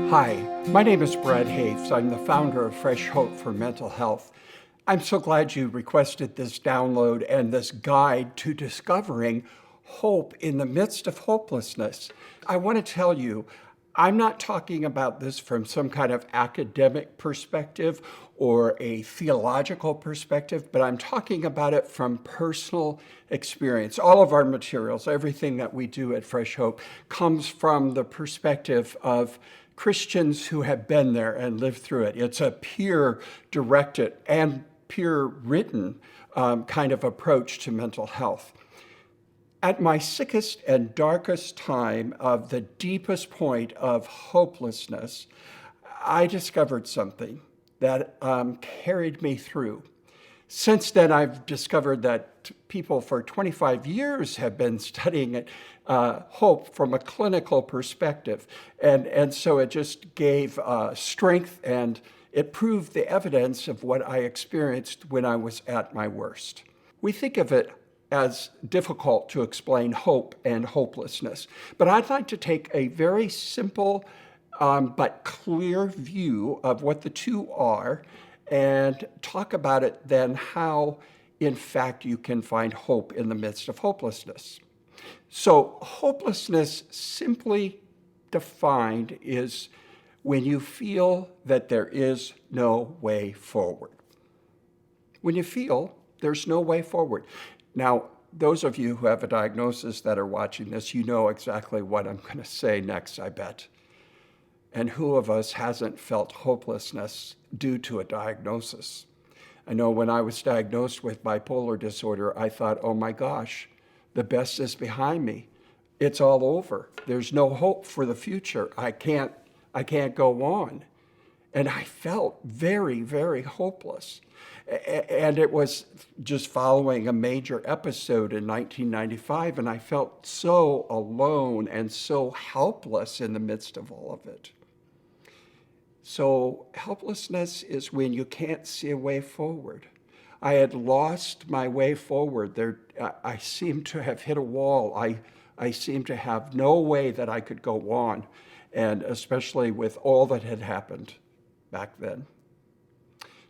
Hi, my name is Brad Haves. I'm the founder of Fresh Hope for Mental Health. I'm so glad you requested this download and this guide to discovering hope in the midst of hopelessness. I want to tell you, I'm not talking about this from some kind of academic perspective or a theological perspective, but I'm talking about it from personal experience. All of our materials, everything that we do at Fresh Hope, comes from the perspective of Christians who have been there and lived through it. It's a peer-directed and peer-written kind of approach to mental health. At my sickest and darkest time of the deepest point of hopelessness, I discovered something that carried me through. Since then, I've discovered that people for 25 years have been studying hope from a clinical perspective. And so it just gave strength, and it proved the evidence of what I experienced when I was at my worst. We think of it as difficult to explain hope and hopelessness, but I'd like to take a very simple but clear view of what the two are and talk about it then how, in fact, you can find hope in the midst of hopelessness. So hopelessness, simply defined, is when you feel that there is no way forward. When you feel there's no way forward. Now, those of you who have a diagnosis that are watching this, you know exactly what I'm going to say next, I bet. And who of us hasn't felt hopelessness due to a diagnosis? I know when I was diagnosed with bipolar disorder, I thought, oh my gosh, the best is behind me. It's all over. There's no hope for the future. I can't go on. And I felt very, very hopeless. And it was just following a major episode in 1995, and I felt so alone and so helpless in the midst of all of it. So helplessness is when you can't see a way forward. I had lost my way forward. I seemed to have hit a wall. I seemed to have no way that I could go on, and especially with all that had happened back then.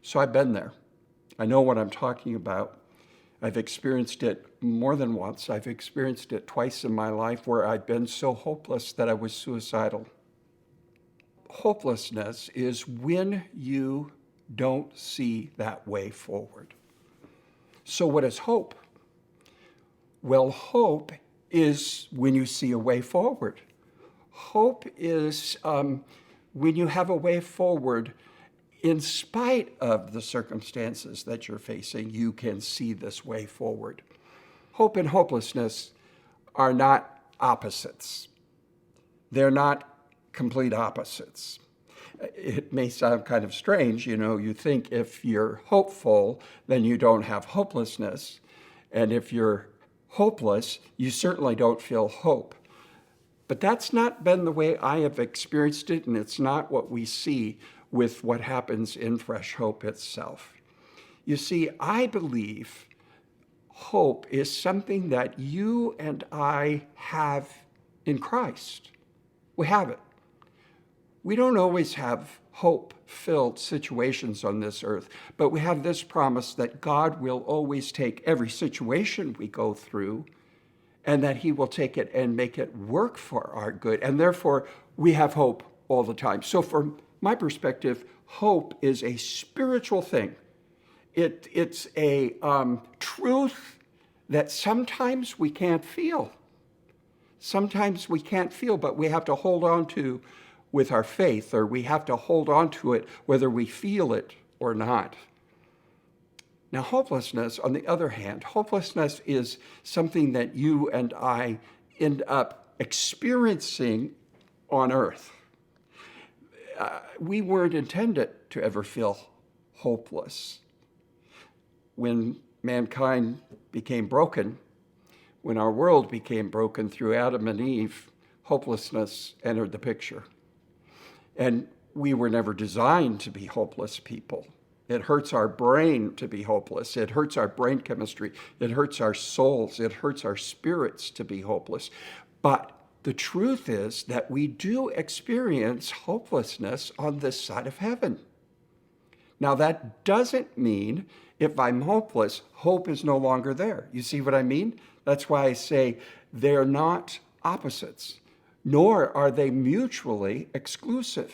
So I've been there. I know what I'm talking about. I've experienced it more than once. I've experienced it twice in my life where I've been so hopeless that I was suicidal. Hopelessness is when you don't see that way forward. So what is hope? Well, hope is when you see a way forward. Hope is when you have a way forward. In spite of the circumstances that you're facing, you can see this way forward. Hope and hopelessness are not opposites. They're not complete opposites. It may sound kind of strange, you think if you're hopeful, then you don't have hopelessness. And if you're hopeless, you certainly don't feel hope. But that's not been the way I have experienced it, and it's not what we see with what happens in Fresh Hope itself. You see, I believe hope is something that you and I have in Christ. We have it. We don't always have hope-filled situations on this earth, but we have this promise that God will always take every situation we go through and that he will take it and make it work for our good. And therefore, we have hope all the time. So from my perspective, hope is a spiritual thing. It's a truth that sometimes we can't feel. Sometimes we can't feel, but we have to hold on to with our faith, or we have to hold on to it whether we feel it or not. Now, hopelessness, on the other hand, hopelessness is something that you and I end up experiencing on earth. We weren't intended to ever feel hopeless. When mankind became broken, when our world became broken through Adam and Eve, hopelessness entered the picture. And we were never designed to be hopeless people. It hurts our brain to be hopeless. It hurts our brain chemistry. It hurts our souls. It hurts our spirits to be hopeless. But the truth is that we do experience hopelessness on this side of heaven. Now, that doesn't mean if I'm hopeless, hope is no longer there. You see what I mean? That's why I say they're not opposites, nor are they mutually exclusive.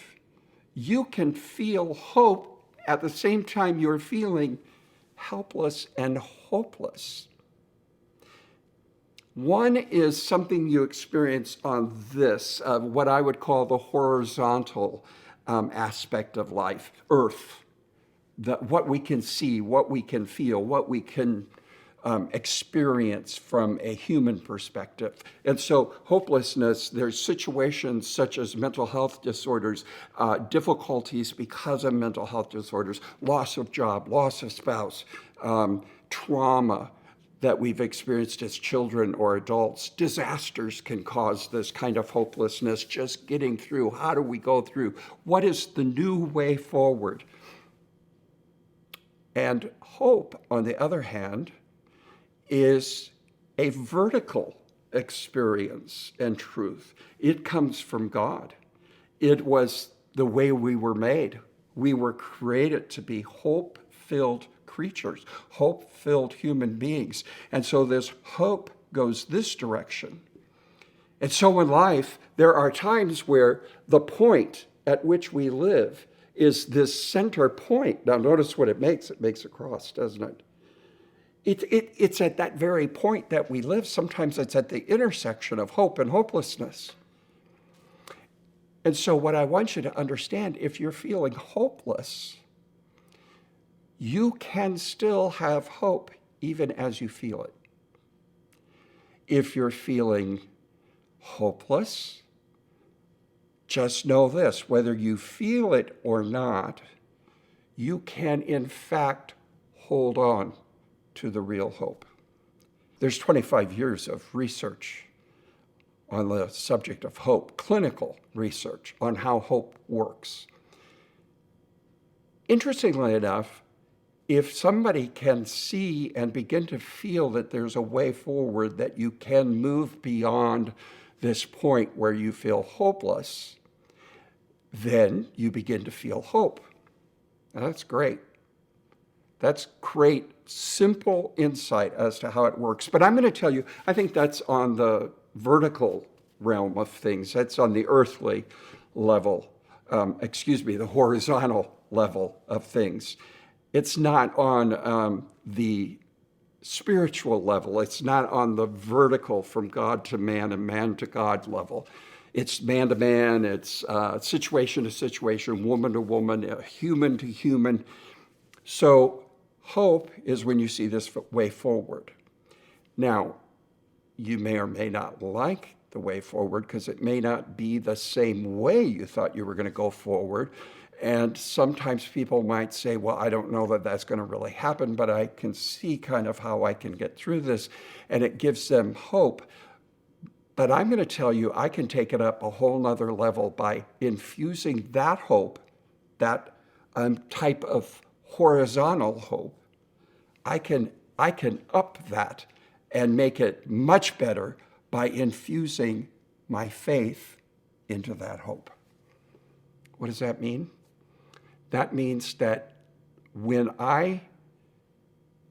You can feel hope at the same time you're feeling helpless and hopeless. One is something you experience on this, what I would call the horizontal aspect of life, earth. What we can see, what we can feel, what we can experience from a human perspective. And so hopelessness, there's situations such as mental health disorders, difficulties because of mental health disorders, loss of job, loss of spouse, trauma that we've experienced as children or adults. Disasters can cause this kind of hopelessness, just getting through. How do we go through? What is the new way forward? And hope, on the other hand, is a vertical experience and truth. It comes from God. It was the way we were made. We were created to be hope-filled creatures, hope-filled human beings. And so this hope goes this direction. And so in life, there are times where the point at which we live is this center point. Now notice what it makes. It makes a cross, doesn't it? It's at that very point that we live. Sometimes it's at the intersection of hope and hopelessness. And so what I want you to understand, if you're feeling hopeless, you can still have hope even as you feel it. If you're feeling hopeless, just know this, whether you feel it or not, you can in fact hold on to the real hope. There's 25 years of research on the subject of hope, clinical research on how hope works. Interestingly enough, if somebody can see and begin to feel that there's a way forward, that you can move beyond this point where you feel hopeless, then you begin to feel hope. Now, that's great. That's great, simple insight as to how it works. But I'm going to tell you, I think that's on the vertical realm of things. That's on the earthly level, the horizontal level of things. It's not on the spiritual level. It's not on the vertical from God to man and man to God level. It's man to man, it's situation to situation, woman to woman, human to human. So hope is when you see this way forward. Now, you may or may not like the way forward because it may not be the same way you thought you were going to go forward. And sometimes people might say, well, I don't know that that's going to really happen, but I can see kind of how I can get through this. And it gives them hope. But I'm going to tell you, I can take it up a whole nother level by infusing that hope, that type of horizontal hope. I can up that and make it much better by infusing my faith into that hope. What does that mean? That means that when I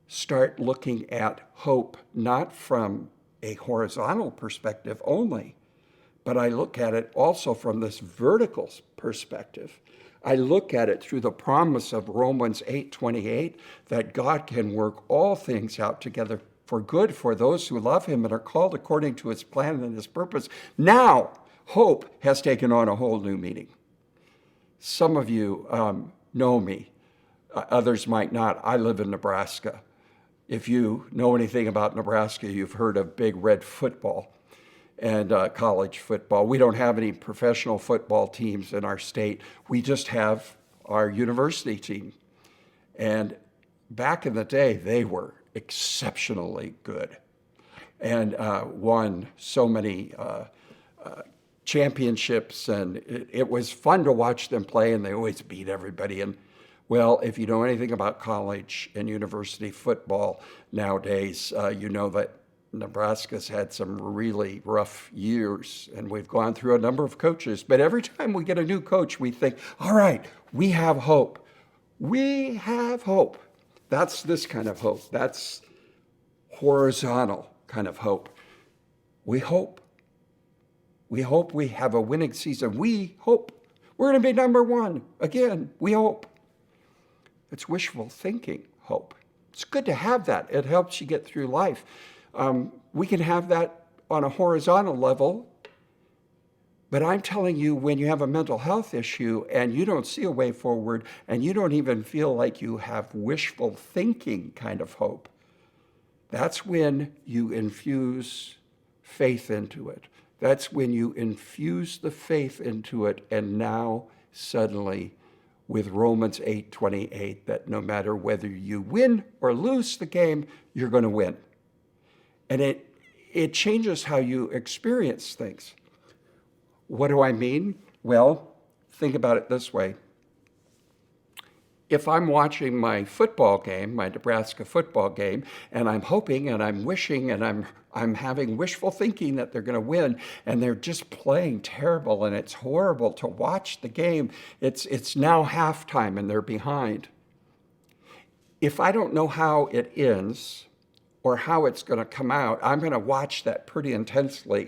start looking at hope not from a horizontal perspective only, but I look at it also from this vertical perspective. I look at it through the promise of Romans 8:28 that God can work all things out together for good for those who love him and are called according to his plan and his purpose. Now, hope has taken on a whole new meaning. Some of you know me. Others might not. I live in Nebraska. If you know anything about Nebraska, you've heard of Big Red football and college football. We don't have any professional football teams in our state. We just have our university team. And back in the day, they were exceptionally good and won so many championships. And it was fun to watch them play, and they always beat everybody. And well, if you know anything about college and university football nowadays, you know that Nebraska's had some really rough years, and we've gone through a number of coaches. But every time we get a new coach, we think, all right, we have hope. We have hope. That's this kind of hope. That's horizontal kind of hope. We hope. We hope we have a winning season. We hope we're going to be number one again. We hope. It's wishful thinking hope. It's good to have that. It helps you get through life. We can have that on a horizontal level, but I'm telling you, when you have a mental health issue and you don't see a way forward and you don't even feel like you have wishful thinking kind of hope, that's when you infuse faith into it. That's when you infuse the faith into it, and now suddenly, with Romans 8:28, that no matter whether you win or lose the game, you're going to win. And it changes how you experience things. What do I mean? Well, think about it this way. If I'm watching my football game, my Nebraska football game, and I'm hoping and I'm wishing and I'm having wishful thinking that they're going to win, and they're just playing terrible, and it's horrible to watch the game. It's now halftime and they're behind. If I don't know how it ends or how it's going to come out, I'm going to watch that pretty intensely.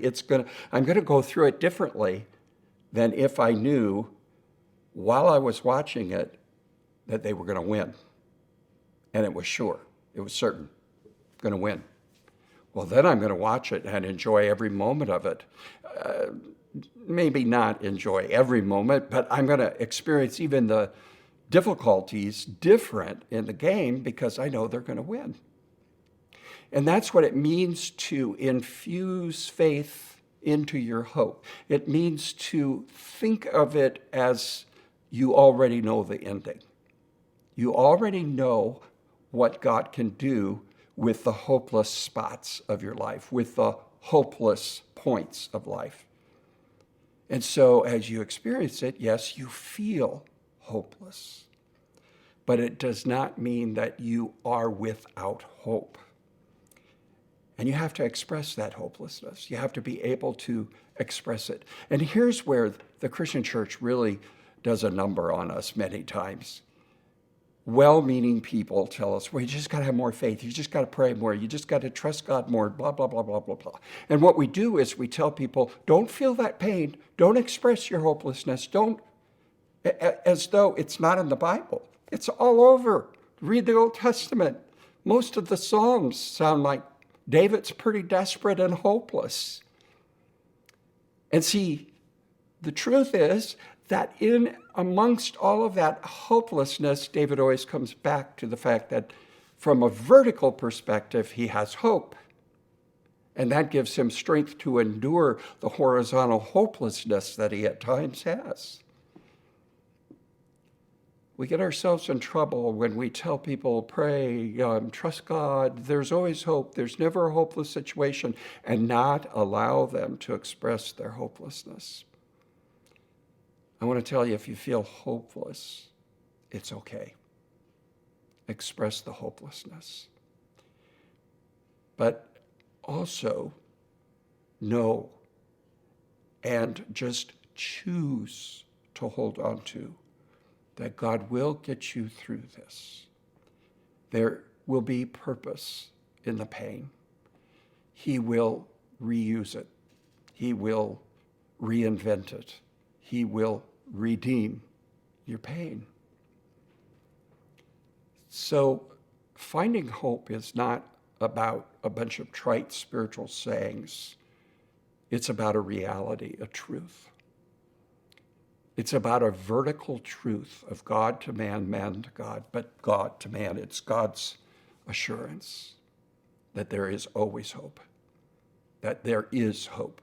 I'm going to go through it differently than if I knew while I was watching it that they were going to win. And it was sure, it was certain, going to win. Well, then I'm going to watch it and enjoy every moment of it. Maybe not enjoy every moment, but I'm going to experience even the difficulties different in the game because I know they're going to win. And that's what it means to infuse faith into your hope. It means to think of it as you already know the ending. You already know what God can do with the hopeless spots of your life, with the hopeless points of life. And so as you experience it, yes, you feel hopeless, but it does not mean that you are without hope. And you have to express that hopelessness. You have to be able to express it. And here's where the Christian church really does a number on us many times. Well-meaning people tell us, well, you just got to have more faith. You just got to pray more. You just got to trust God more, blah, blah, blah, blah, blah, blah. And what we do is we tell people, don't feel that pain. Don't express your hopelessness. Don't, as though it's not in the Bible. It's all over. Read the Old Testament. Most of the Psalms sound like David's pretty desperate and hopeless. And see, the truth is that in amongst all of that hopelessness, David always comes back to the fact that from a vertical perspective, he has hope. And that gives him strength to endure the horizontal hopelessness that he at times has. We get ourselves in trouble when we tell people, pray, trust God, there's always hope, there's never a hopeless situation, and not allow them to express their hopelessness. I want to tell you, if you feel hopeless, it's okay. Express the hopelessness. But also know and just choose to hold on to that God will get you through this. There will be purpose in the pain. He will reuse it. He will reinvent it. He will redeem your pain. So finding hope is not about a bunch of trite spiritual sayings. It's about a reality, a truth. It's about a vertical truth of God to man, man to God, but God to man. It's God's assurance that there is always hope, that there is hope.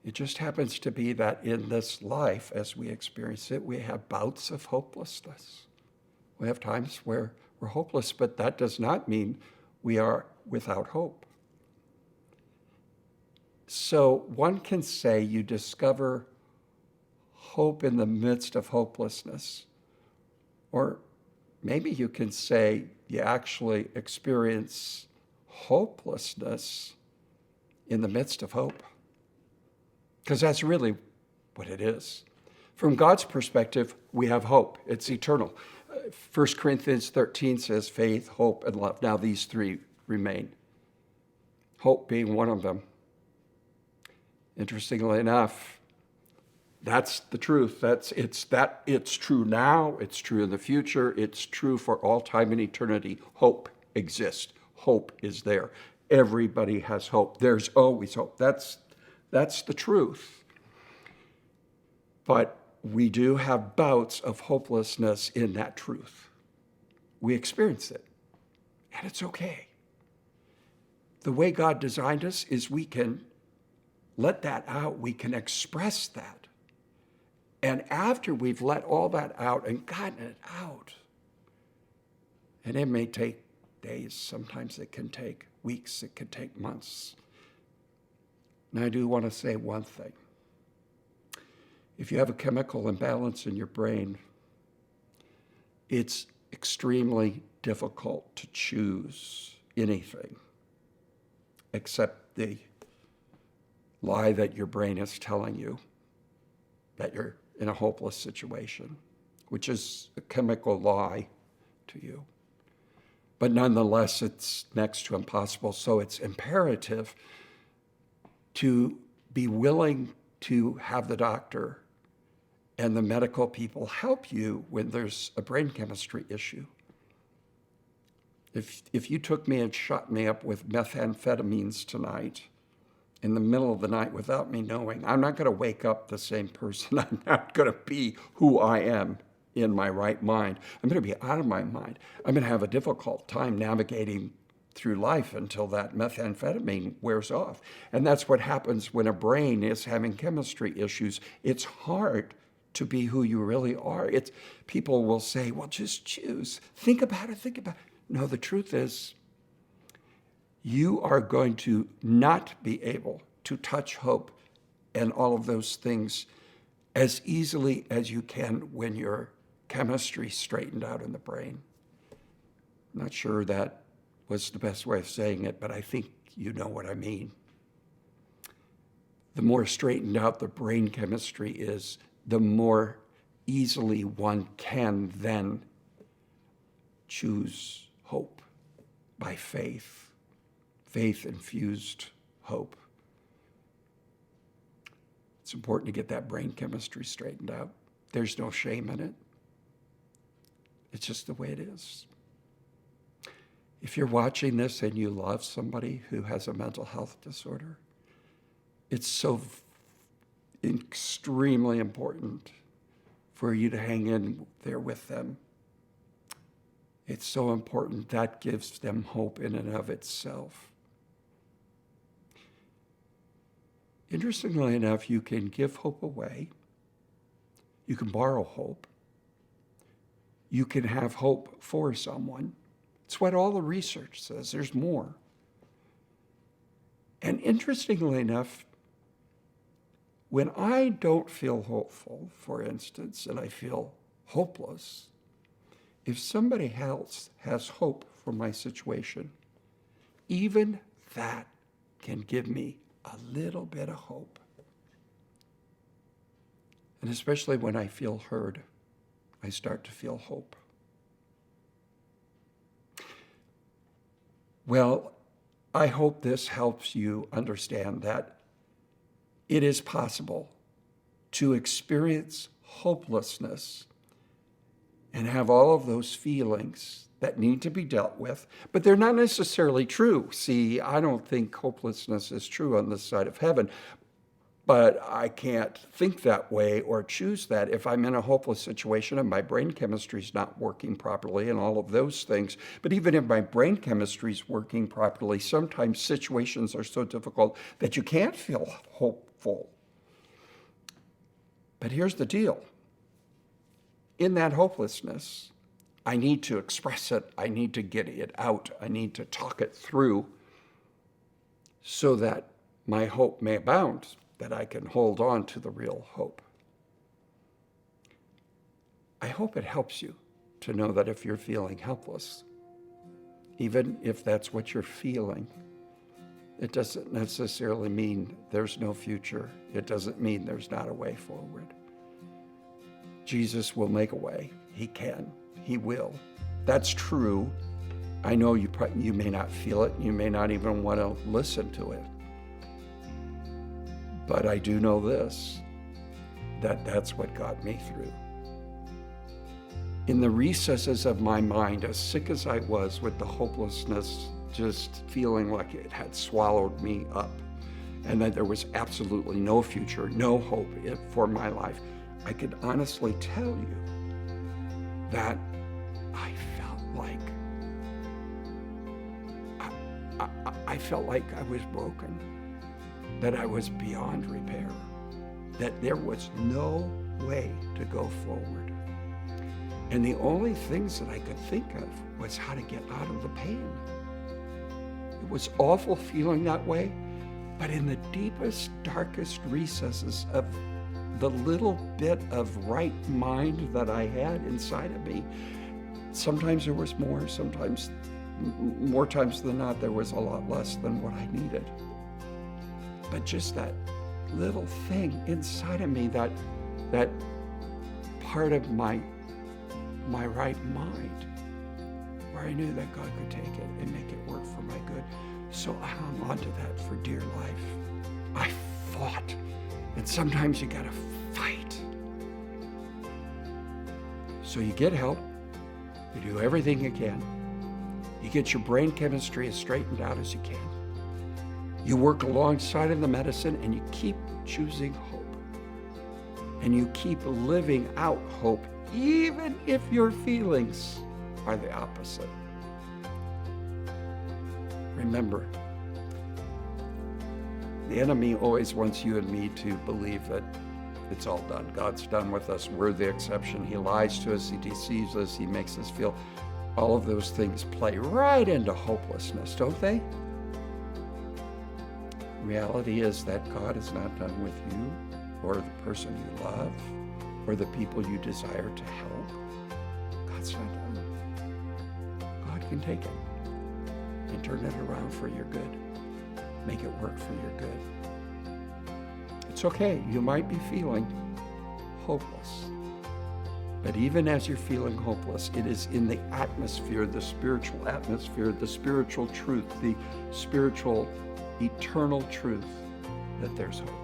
It just happens to be that in this life, as we experience it, we have bouts of hopelessness. We have times where we're hopeless, but that does not mean we are without hope. So one can say you discover hope in the midst of hopelessness. Or maybe you can say you actually experience hopelessness in the midst of hope. Because that's really what it is. From God's perspective, we have hope. It's eternal. 1 Corinthians 13 says faith, hope, and love. Now these three remain. Hope being one of them. Interestingly enough, that's the truth. It's true now, it's true in the future, it's true for all time and eternity. Hope exists. Hope is there. Everybody has hope. There's always hope. That's the truth. But we do have bouts of hopelessness in that truth. We experience it, and it's okay. The way God designed us is we can let that out. We can express that. And after we've let all that out and gotten it out, and it may take days, sometimes it can take weeks, it can take months. And I do want to say one thing. If you have a chemical imbalance in your brain, it's extremely difficult to choose anything except the lie that your brain is telling you that you're in a hopeless situation, which is a chemical lie to you. But nonetheless, it's next to impossible. So it's imperative to be willing to have the doctor and the medical people help you when there's a brain chemistry issue. If you took me and shot me up with methamphetamines tonight in the middle of the night without me knowing, I'm not going to wake up the same person. I'm not going to be who I am in my right mind. I'm going to be out of my mind. I'm going to have a difficult time navigating through life until that methamphetamine wears off. And that's what happens when a brain is having chemistry issues. It's hard to be who you really are. People will say, well, just choose. Think about it. No, the truth is, you are going to not be able to touch hope and all of those things as easily as you can when your chemistry straightened out in the brain. I'm not sure that was the best way of saying it, but I think you know what I mean. The more straightened out the brain chemistry is, the more easily one can then choose hope by faith, faith-infused hope. It's important to get that brain chemistry straightened out. There's no shame in it. It's just the way it is. If you're watching this and you love somebody who has a mental health disorder, it's so extremely important for you to hang in there with them. It's so important. That gives them hope in and of itself. Interestingly enough, you can give hope away. You can borrow hope. You can have hope for someone. It's what all the research says. There's more. And interestingly enough, when I don't feel hopeful, for instance, and I feel hopeless, if somebody else has hope for my situation, even that can give me a little bit of hope. And especially when I feel heard, I start to feel hope. Well, I hope this helps you understand that it is possible to experience hopelessness and have all of those feelings that need to be dealt with, but they're not necessarily true. See, I don't think hopelessness is true on this side of heaven, but I can't think that way or choose that if I'm in a hopeless situation and my brain chemistry is not working properly and all of those things. But even if my brain chemistry is working properly, sometimes situations are so difficult that you can't feel hopeful. But here's the deal. In that hopelessness, I need to express it. I need to get it out. I need to talk it through so that my hope may abound, that I can hold on to the real hope. I hope it helps you to know that if you're feeling helpless, even if that's what you're feeling. It doesn't necessarily mean there's no future. It doesn't mean there's not a way forward. Jesus will make a way. He can. He will. That's true. I know you may not feel it. You may not even want to listen to it. But I do know this, that's what got me through. In the recesses of my mind, as sick as I was with the hopelessness, just feeling like it had swallowed me up, and that there was absolutely no future, no hope for my life, I could honestly tell you that I felt like I was broken, that I was beyond repair, that there was no way to go forward. And the only things that I could think of was how to get out of the pain. It was awful feeling that way, but in the deepest, darkest recesses of the little bit of right mind that I had inside of me, sometimes there was more, sometimes more times than not, there was a lot less than what I needed. But just that little thing inside of me, that part of my right mind, where I knew that God could take it and make it work for my good. So I hung on to that for dear life. I fought. And sometimes you gotta fight. So you get help. You do everything you can. You get your brain chemistry as straightened out as you can. You work alongside of the medicine and you keep choosing hope. And you keep living out hope, even if your feelings are the opposite. Remember, the enemy always wants you and me to believe that it's all done. God's done with us. We're the exception. He lies to us. He deceives us. He makes us feel all of those things play right into hopelessness, don't they? Reality is that God is not done with you or the person you love or the people you desire to help. God's not done. God can take it and turn it around for your good. Make it work for your good. It's okay. You might be feeling hopeless. But even as you're feeling hopeless, it is in the atmosphere, the spiritual truth, the spiritual eternal truth that there's hope.